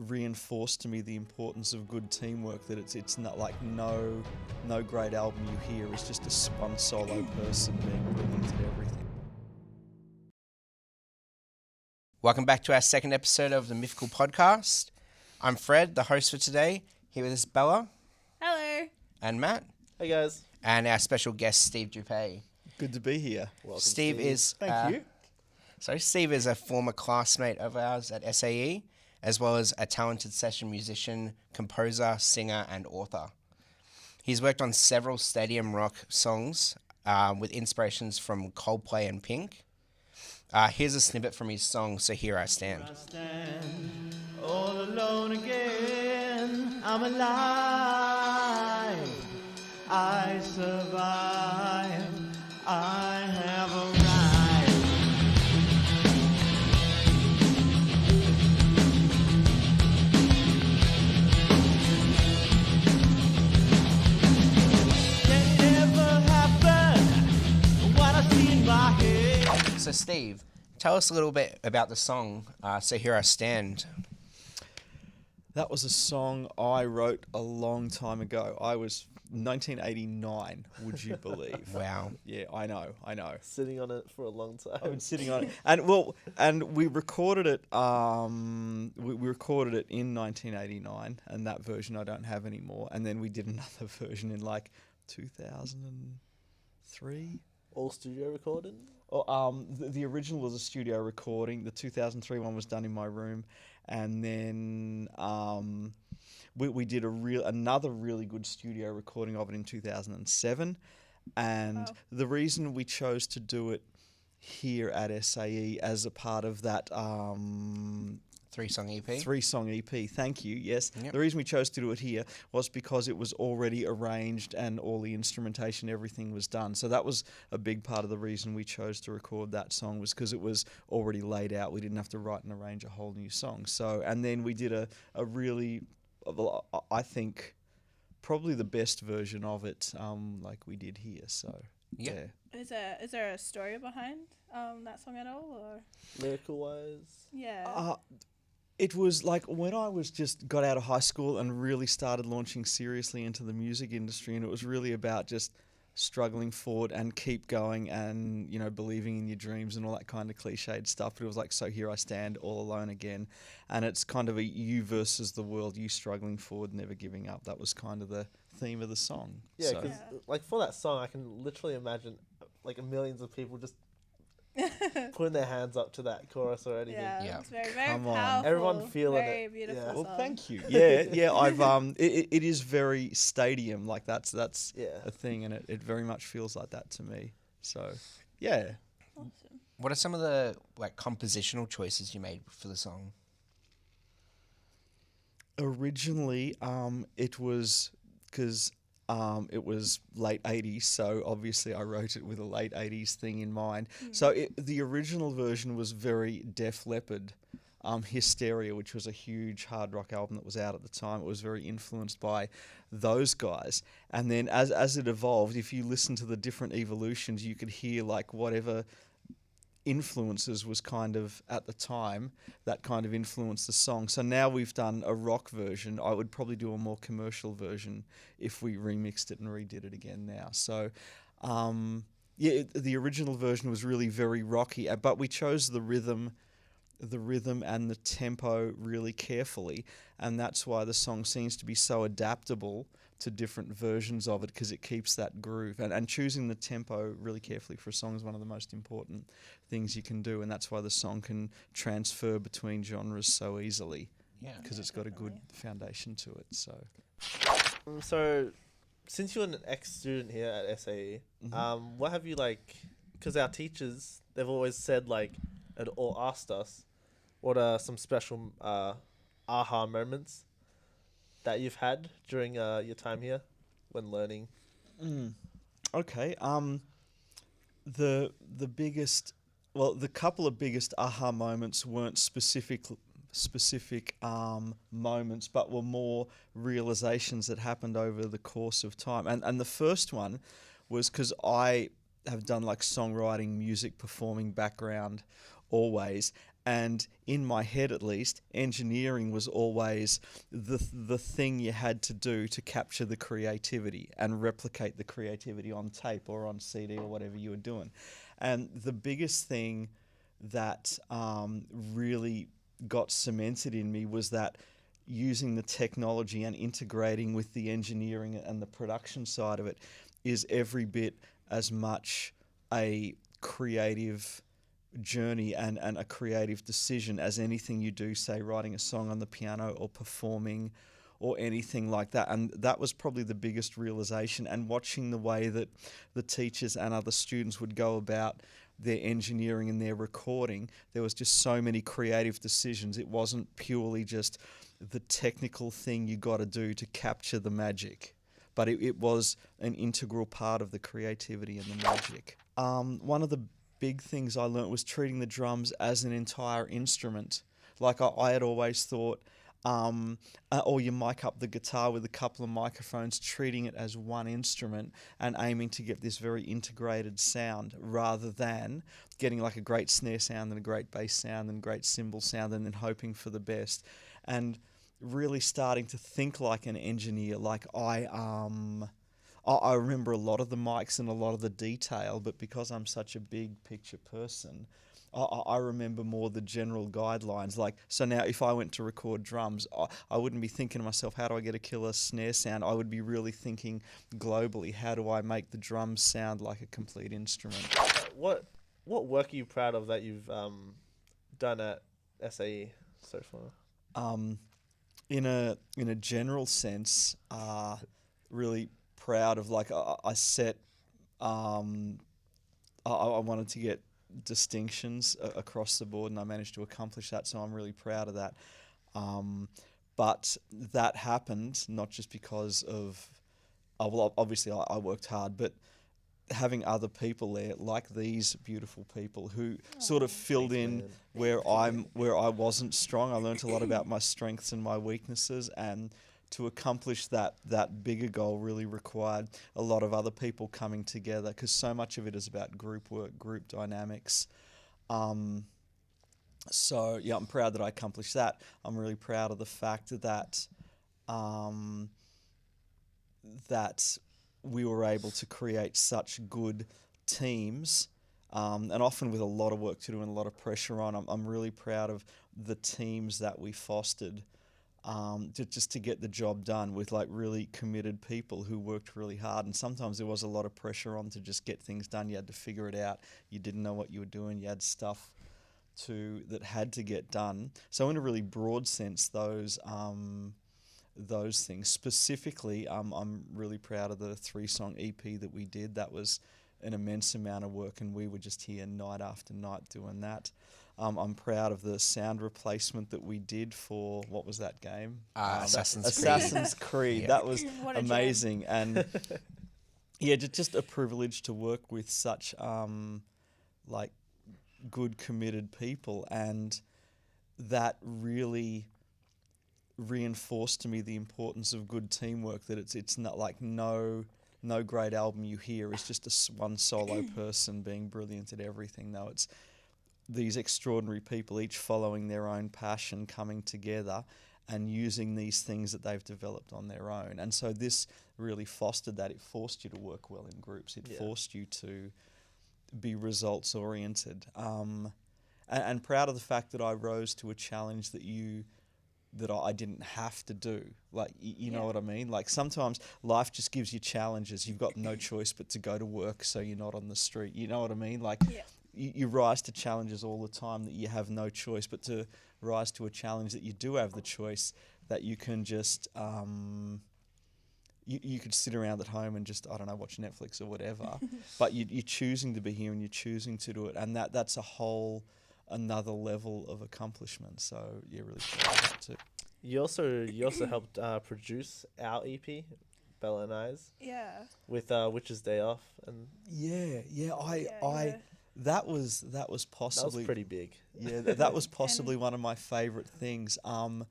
reinforced to me the importance of good teamwork, that it's not like no great album you hear is just one solo person being brilliant at everything. Welcome back to our second episode of the Mythical Podcast. I'm Fred, the host for today, here with Isabella. Hello. And Matt. Hey guys. And our special guest, Steve Dupuy. Good to be here. Welcome, Steve is... Thank you. So Steve is a former classmate of ours at SAE, as well as a talented session musician, composer, singer, and author. He's worked on several stadium rock songs with inspirations from Coldplay and Pink. Here's a snippet from his song, So Here I Stand. I stand all alone again. I'm alive. I survive. I have arrived. Can it ever happen? What I see in my head. So Steve, tell us a little bit about the song, So Here I Stand. That was a song I wrote a long time ago. I was 1989, would you believe? Wow. Yeah, I know. Sitting on it for a long time. I've been sitting on it, and we recorded it. We recorded it in 1989, and that version I don't have anymore. And then we did another version in like 2003. All studio recorded? The original was a studio recording. The 2003 one was done in my room, and then we did another really good studio recording of it in 2007. And Wow. the reason we chose to do it here at SAE as a part of that 3-song EP. 3-song EP, thank you, yes. Yep. The reason we chose to do it here was because it was already arranged and all the instrumentation, everything was done. So that was a big part of the reason we chose to record that song, was because it was already laid out. We didn't have to write and arrange a whole new song. So, and then we did a really, I think, probably the best version of it, like we did here. So, Yeah. Is there a story behind that song at all, or Lyrical wise? yeah? It was like when I got out of high school and really started launching seriously into the music industry, and it was really about just struggling forward and keep going and, believing in your dreams and all that kind of cliched stuff. But it was like, so here I stand all alone again. And it's kind of a you versus the world, you struggling forward, never giving up. That was kind of the theme of the song. Yeah, So- because like for that song, I can literally imagine like millions of people just putting their hands up to that chorus or anything. Yeah. It's very, very Come on. powerful. Everyone feeling very it. beautiful Yeah. Well, song. thank you. Yeah. I've it is very stadium, like that's Yeah. a thing, and it very much feels like that to me. So, yeah. Awesome. What are some of the compositional choices you made for the song? Originally, it was because it was late 80s, so obviously I wrote it with a late 80s thing in mind. So the original version was very Def Leppard, Hysteria, which was a huge hard rock album that was out at the time. It was very influenced by those guys. And then as it evolved, if you listen to the different evolutions, you could hear like whatever influences was kind of at the time that kind of influenced the song. So now we've done a rock version. I would probably do a more commercial version if we remixed it and redid it again now. So the original version was really very rocky, but we chose the rhythm and the tempo really carefully, and that's why the song seems to be so adaptable to different versions of it, because it keeps that groove. And choosing the tempo really carefully for a song is one of the most important things you can do, and that's why the song can transfer between genres so easily, because it's got a good foundation to it. So, since you're an ex-student here at SAE, what have you because our teachers, they've always said or asked us, what are some special aha moments that you've had during your time here when learning? Okay. The couple of biggest aha moments weren't specific moments, but were more realizations that happened over the course of time. And the first one was because I have done songwriting, music, performing background always, And in my head, at least, engineering was always the thing you had to do to capture the creativity and replicate the creativity on tape or on CD or whatever you were doing. And the biggest thing that really got cemented in me was that using the technology and integrating with the engineering and the production side of it is every bit as much a creative journey and a creative decision as anything you do, say writing a song on the piano or performing or anything like that. And that was probably the biggest realization. And watching the way that the teachers and other students would go about their engineering and their recording, there was just so many creative decisions. It wasn't purely just the technical thing you got to do to capture the magic, but it was an integral part of the creativity and the magic. One of the big things I learnt was treating the drums as an entire instrument. Like I had always thought, or you mic up the guitar with a couple of microphones, treating it as one instrument and aiming to get this very integrated sound rather than getting like a great snare sound and a great bass sound and great cymbal sound and then hoping for the best. And really starting to think like an engineer. Like I remember a lot of the mics and a lot of the detail, but because I'm such a big picture person, I remember more the general guidelines. Like, so now if I went to record drums, I wouldn't be thinking to myself, how do I get a killer snare sound? I would be really thinking globally, how do I make the drums sound like a complete instrument? What work are you proud of that you've done at SAE so far? In a general sense, really proud of, like, I set I wanted to get distinctions across the board and I managed to accomplish that, so I'm really proud of that. But that happened not just because of well, obviously I worked hard, but having other people there like these beautiful people who sort of filled in where I wasn't strong. I learned a lot about my strengths and my weaknesses, and to accomplish that bigger goal really required a lot of other people coming together, because so much of it is about group work, group dynamics. So yeah, I'm proud that I accomplished that. I'm really proud of the fact that that we were able to create such good teams, and often with a lot of work to do and a lot of pressure on. I'm really proud of the teams that we fostered, just to get the job done with like really committed people who worked really hard. And sometimes there was a lot of pressure on to just get things done. You had to figure it out. You didn't know what you were doing. You had stuff that had to get done. So in a really broad sense, those things specifically, I'm really proud of the 3-song EP that we did. That was an immense amount of work, and we were just here night after night doing that. I'm proud of the sound replacement that we did for, what was that game? Assassin's Creed. Yeah. That was What a amazing. And yeah, just a privilege to work with such like good, committed people, and that really reinforced to me the importance of good teamwork, that it's not like no great album you hear is just one solo person being brilliant at everything. No, it's these extraordinary people, each following their own passion, coming together and using these things that they've developed on their own. And so this really fostered that. It forced you to work well in groups. It forced you to be results oriented. And proud of the fact that I rose to a challenge that I didn't have to do. Like, you know what I mean? Like, sometimes life just gives you challenges. You've got no choice but to go to work so you're not on the street. You know what I mean? Like, you rise to challenges all the time that you have no choice, but to rise to a challenge that you do have the choice, that you can just, you could sit around at home and just, I don't know, watch Netflix or whatever, but you're choosing to be here and you're choosing to do it. And that's a whole another level of accomplishment. So yeah, really proud of that too. You also helped produce our EP, Bella and I's. Yeah. With Witch's Day Off, and that was possibly, that was pretty big. Yeah, that was possibly one of my favorite things. And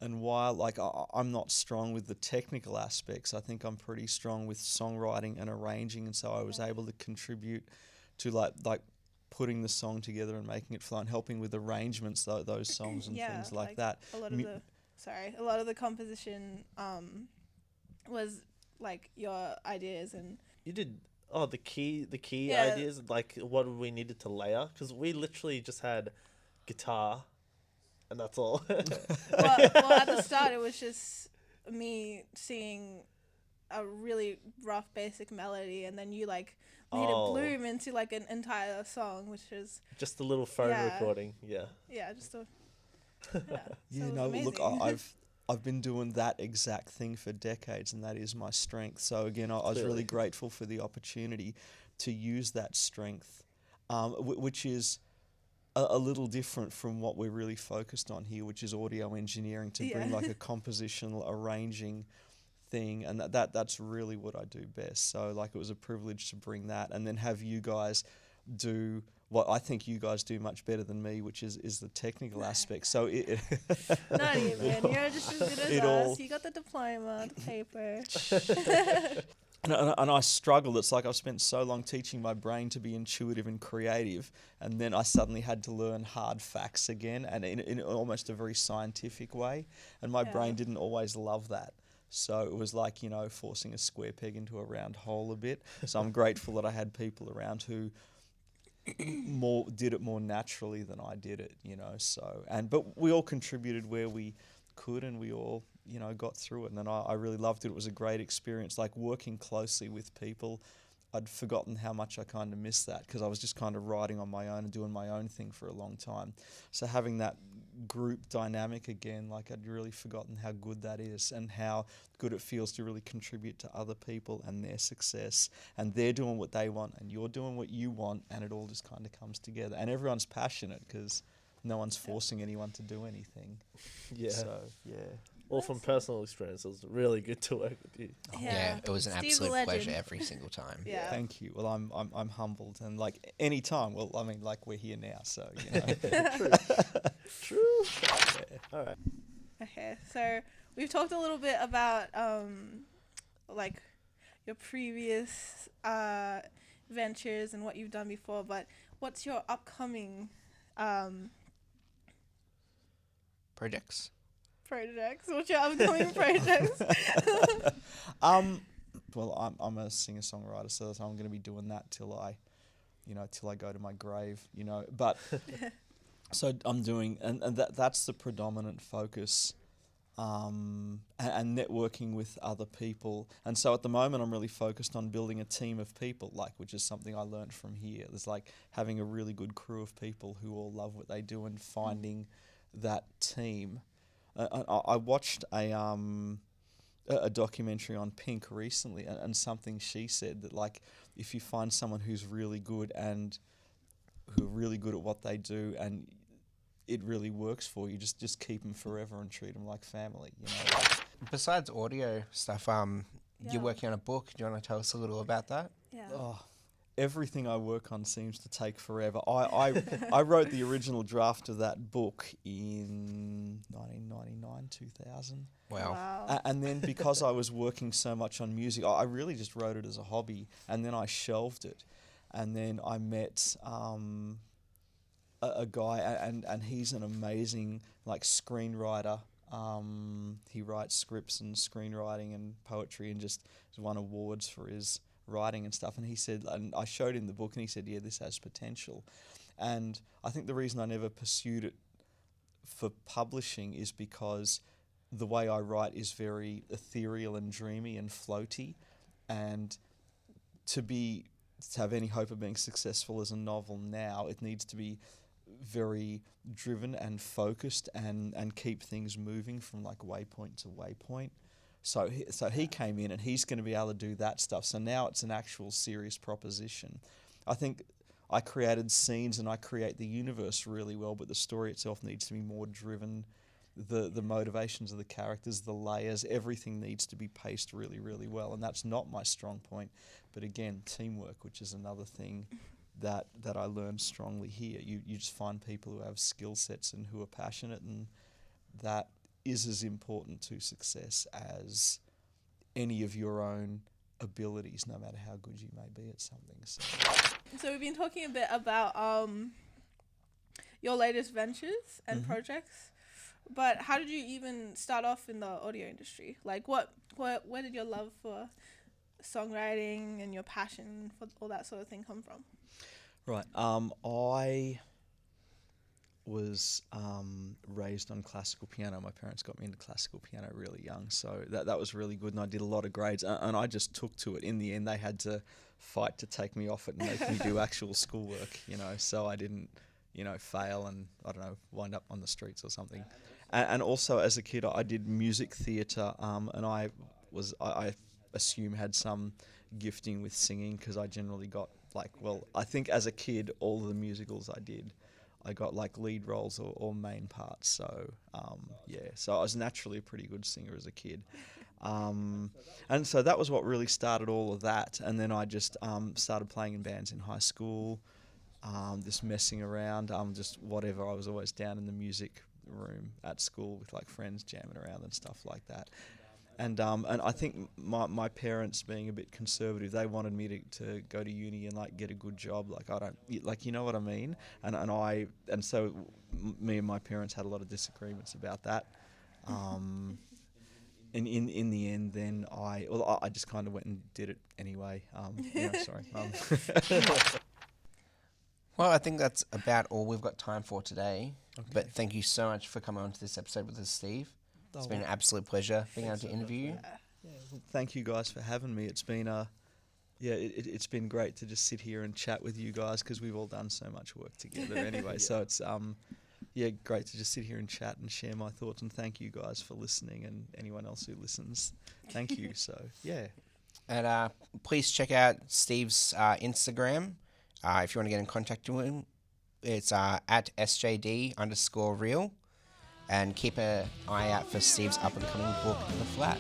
while like I'm not strong with the technical aspects, I think I'm pretty strong with songwriting and arranging, and so I was able to contribute to like putting the song together and making it flow and helping with arrangements, those songs and Yeah, things like that. A lot of the composition was like your ideas and You did the key Yeah. ideas, like what we needed to layer, because we literally just had guitar, and that's all. well, at the start it was just me singing a really rough basic melody, and then you like made it bloom into like an entire song, which is Just a little phone Yeah. recording. Yeah. just a so Yeah, it was no, look, amazing. I've been doing that exact thing for decades, and that is my strength. So again, I was Clearly. really grateful for the opportunity to use that strength, which is a little different from what we're really focused on here, which is audio engineering, to bring Yeah. like a compositional arranging thing, and that's really what I do best. So like it was a privilege to bring that, and then have you guys do what I think you guys do much better than me, which is the technical aspect. So Not even. You're just as good as It us. all- You got the diploma, the paper. and I struggled. It's like I've spent so long teaching my brain to be intuitive and creative, and then I suddenly had to learn hard facts again, and in almost a very scientific way, and my Yeah. brain didn't always love that. So it was like, forcing a square peg into a round hole a bit. So I'm grateful that I had people around who did it more naturally than I did it, So but we all contributed where we could, and we all got through it. And then I really loved it. It was a great experience, like working closely with people. I'd forgotten how much I kind of missed that, because I was just kind of writing on my own and doing my own thing for a long time. So having that group dynamic again, like I'd really forgotten how good that is, and how good it feels to really contribute to other people and their success, and they're doing what they want and you're doing what you want, and it all just kind of comes together, and everyone's passionate because no one's forcing anyone to do anything. Yeah. So yeah. Well, from personal experience, it was really good to work with you. Yeah, it was an Steve's a absolute legend. pleasure every single time. Yeah. Thank you. Well, I'm humbled, and like any time. Well, I mean, like we're here now, so True. All right. Okay, so we've talked a little bit about like your previous ventures and what you've done before, but what's your upcoming Projects. projects? What's your upcoming projects? Well, I'm a singer-songwriter, so I'm going to be doing that till I go to my grave, But so I'm doing, and that's the predominant focus, and networking with other people. And so at the moment, I'm really focused on building a team of people, which is something I learned from here. There's like having a really good crew of people who all love what they do, and finding that team. I watched a documentary on Pink recently, and something she said that like if you find someone who's really good and who are really good at what they do, and it really works for you, just keep them forever and treat them like family. Besides audio stuff, Yeah. you're working on a book. Do you want to tell us a little about that? Yeah. Oh, everything I work on seems to take forever. I wrote the original draft of that book in 1999, 2000. Wow. And then because I was working so much on music, I really just wrote it as a hobby, and then I shelved it. And then I met a guy, and he's an amazing screenwriter. He writes scripts and screenwriting and poetry, and just has won awards for his writing and stuff. And he said, and I showed him the book, and he said, yeah, this has potential. And I think the reason I never pursued it for publishing is because the way I write is very ethereal and dreamy and floaty, and to have any hope of being successful as a novel now, it needs to be very driven and focused, and keep things moving from waypoint to waypoint. So he came in, and he's going to be able to do that stuff. So now it's an actual serious proposition. I think I created scenes and I create the universe really well, but the story itself needs to be more driven. The motivations of the characters, the layers, everything needs to be paced really, really well. And that's not my strong point. But again, teamwork, which is another thing that I learned strongly here. You just find people who have skill sets and who are passionate, and that is as important to success as any of your own abilities, no matter how good you may be at something. So we've been talking a bit about your latest ventures and projects, but how did you even start off in the audio industry? Like, where did your love for songwriting and your passion for all that sort of thing come from? Right. I was raised on classical piano. My parents got me into classical piano really young, so that was really good, and I did a lot of grades, and I just took to it. In the end, they had to fight to take me off it and make me do actual schoolwork, so I didn't, fail and, I don't know, wind up on the streets or something. And also, as a kid, I did music theatre, and I assume had some gifting with singing, because I generally got, I think as a kid, all of the musicals I did, I got lead roles or main parts. So so I was naturally a pretty good singer as a kid, and so that was what really started all of that. And then I just started playing in bands in high school, just messing around, just whatever. I was always down in the music room at school with friends jamming around and stuff like that. And I think my parents, being a bit conservative, they wanted me to go to uni and get a good job. I don't you know what I mean. And so me and my parents had a lot of disagreements about that. And in the end, then I just kind of went and did it anyway. Sorry. Well, I think that's about all we've got time for today. Okay. But thank you so much for coming on to this episode with us, Steve. It's been an absolute pleasure being able to interview you. Well, thank you guys for having me. It's been it's been great to just sit here and chat with you guys, because we've all done so much work together anyway. So it's great to just sit here and chat and share my thoughts. And thank you guys for listening, and anyone else who listens, thank you. So and please check out Steve's Instagram if you want to get in contact with him. It's at SJD_real. And keep an eye out for Steve's up-and-coming book, The Flat.